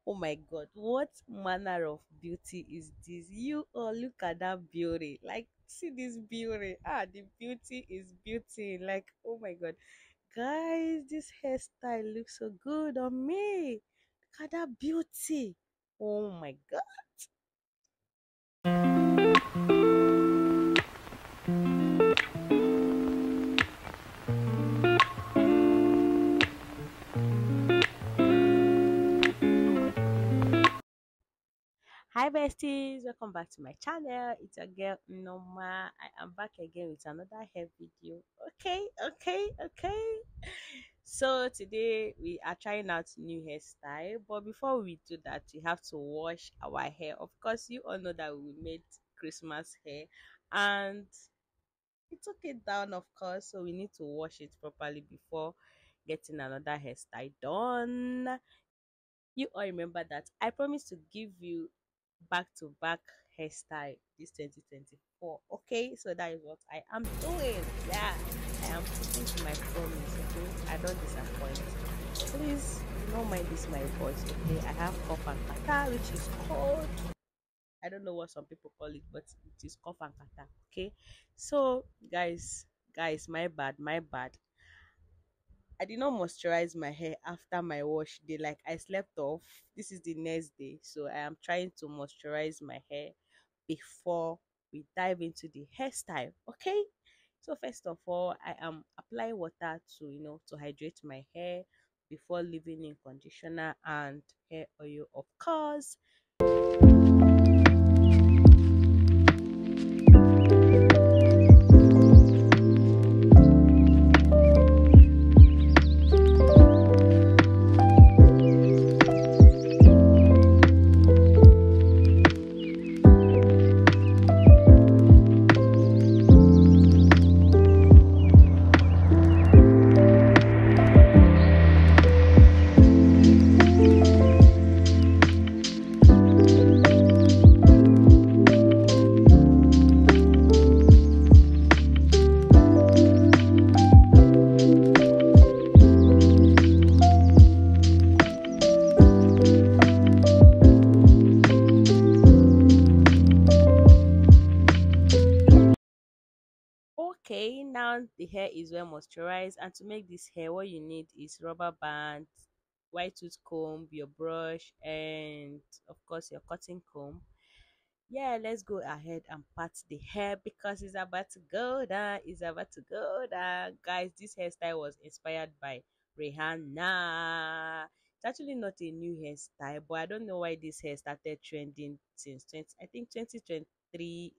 Oh my god, what manner of beauty is this? You all look at that beauty. Like, see this beauty. Ah, the beauty is beauty. Like, oh my god. Guys, this hairstyle looks so good on me. Look at that beauty. Oh my god. Hi besties, welcome back to my channel. It's your girl Noma. I am back again with another hair video. Okay. So today we are trying out new hairstyle, but before we do that, we have to wash our hair. Of course, you all know that we made Christmas hair and we took it down, of course, so we need to wash it properly before getting another hairstyle done. You all remember that I promised to give you back to back hairstyle this 2024. Okay, so that is what I am doing. Yeah, I am sticking to my promise. Okay, I don't disappoint. Please do not mind this my voice. Okay, I have cough and catarrh, which is cold. I don't know what some people call it, but it is cough and catarrh. Okay, so guys, my bad. I did not moisturize my hair after my wash day. Like I slept off. This is the next day. So I am trying to moisturize my hair before we dive into the hairstyle. Okay. So first of all, I am applying water to to hydrate my hair before leaving in conditioner and hair oil, of course. Okay, now the hair is well moisturized, and to make this hair, what you need is rubber band, white tooth comb, your brush, and of course your cotton comb. Yeah, let's go ahead and part the hair because it's about to go down. It's about to go down. Guys, this hairstyle was inspired by Rihanna. It's actually not a new hairstyle, but I don't know why this hair started trending since 20, I think 2023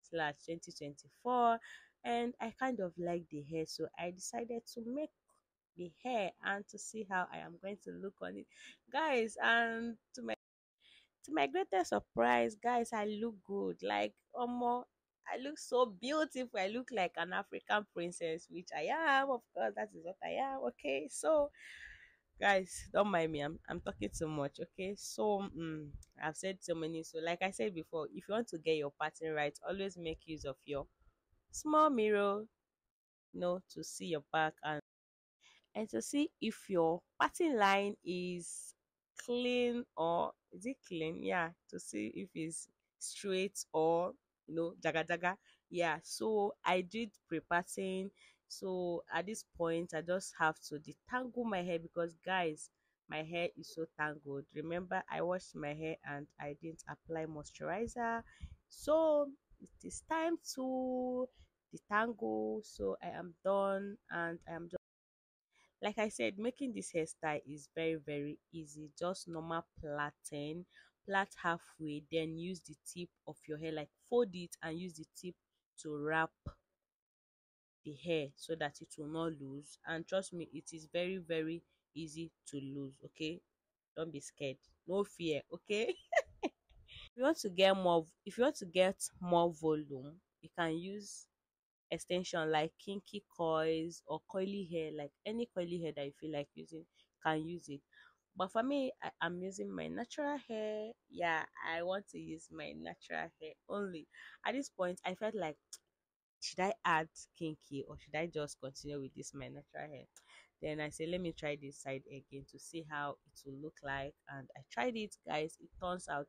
slash 2024. And I kind of like the hair, so I decided to make the hair and to see how I am going to look on it. Guys, and to my greatest surprise, guys, I look good. Like, I look so beautiful. I look like an African princess, which I am. Of course, that is what I am. Okay, so guys, don't mind me. I'm talking too much. Okay, so I've said so many. So, like I said before, if you want to get your pattern right, always make use of your small mirror, to see your back and to see if your parting line is clean, or is it clean, yeah, to see if it's straight or jaga jaga. Yeah, so I did pre-parting. So at this point I just have to detangle my hair because guys, my hair is so tangled. Remember, I washed my hair and I didn't apply moisturizer, so it is time to detangle. So I am done, and I am, like I said, making this hairstyle is very, very easy. Just normal plaiting, plait halfway, then use the tip of your hair, like fold it and use the tip to wrap the hair so that it will not lose. And trust me, it is very, very easy to lose. Okay, don't be scared, no fear. Okay. If you want to get more volume, you can use extension like kinky coils or coily hair, like any coily hair that you feel like using, can use it. But for me, I'm using my natural hair. Yeah, I want to use my natural hair only. At this point, I felt like, should I add kinky or should I just continue with this my natural hair? Then I said, let me try this side again to see how it will look like. And I tried it, guys. It turns out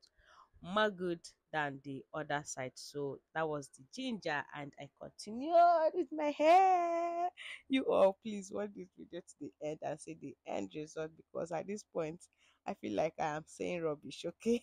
more good than the other side. So that was the ginger, and I continued with my hair. You all please watch this video to the end and see the end result, because at this point I feel like I am saying rubbish. Okay.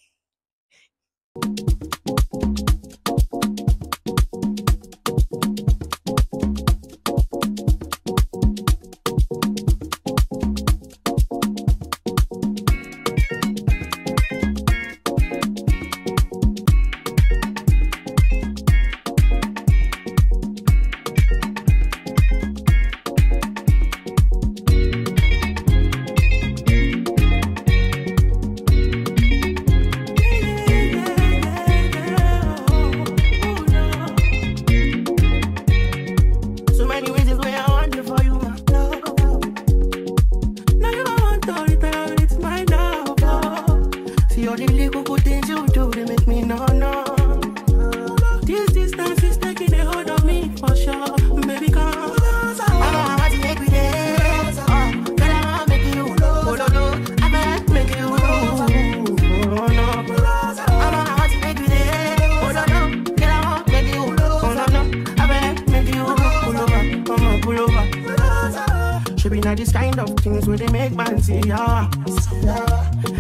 This kind of things where they make man see ya.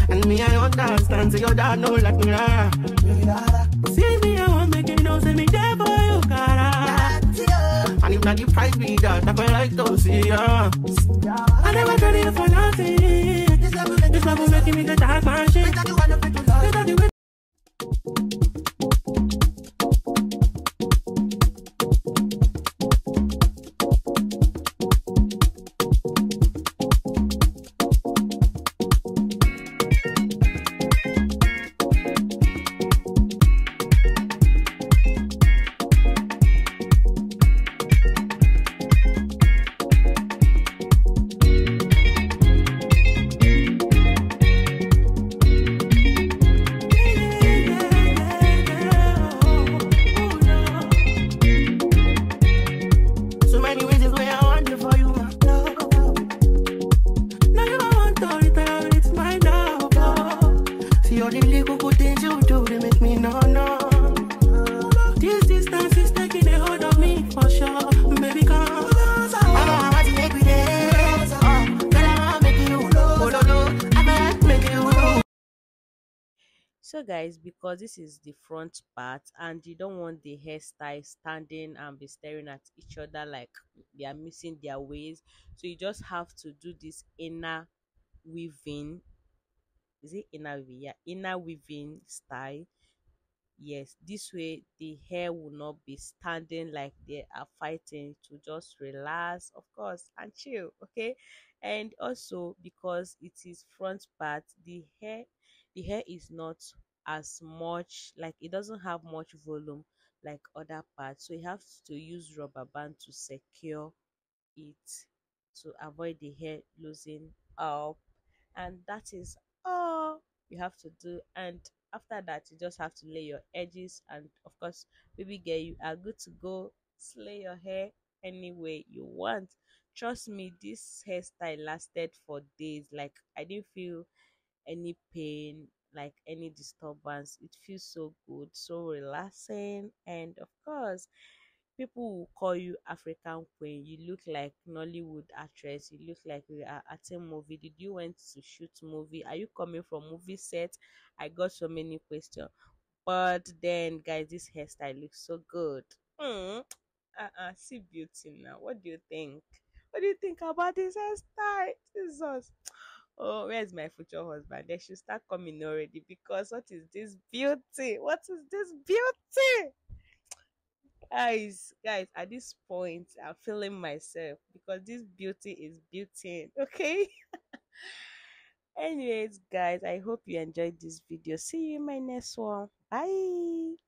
And me, I understand, so your dad know like me. See me, I want make you know, say me there for you, cara. And if not the price be that, I feel like to see ya. I never tried it for nothing. This love will make me the dark man shit. So guys, because this is the front part and you don't want the hairstyle standing and be staring at each other like they are missing their ways, so you just have to do this inner weaving. Is it inner weaving? Yeah, inner weaving style. Yes, this way the hair will not be standing like they are fighting, to just relax, of course, and chill. Okay. And also, because it is front part, the hair is not as much, like it doesn't have much volume like other parts, so you have to use rubber band to secure it to avoid the hair losing up. And that is all you have to do. And after that, you just have to lay your edges, and of course, baby girl, you are good to go. Slay your hair any way you want. Trust me, this hairstyle lasted for days. Like, I didn't feel any pain, like any disturbance. It feels so good, so relaxing. And of course, people will call you African queen. You look like Nollywood actress. You look like we are at a movie. Did you went to shoot movie? Are you coming from movie set? I got so many questions. But then, guys, this hairstyle looks so good. Hmm. See beauty now. What do you think? What do you think about this hairstyle? Jesus. Oh, where's my future husband? They should start coming already, because what is this beauty? What is this beauty? Guys, at this point I'm feeling myself, because this beauty is beauty. Okay. Anyways, guys, I hope you enjoyed this video. See you in my next one. Bye.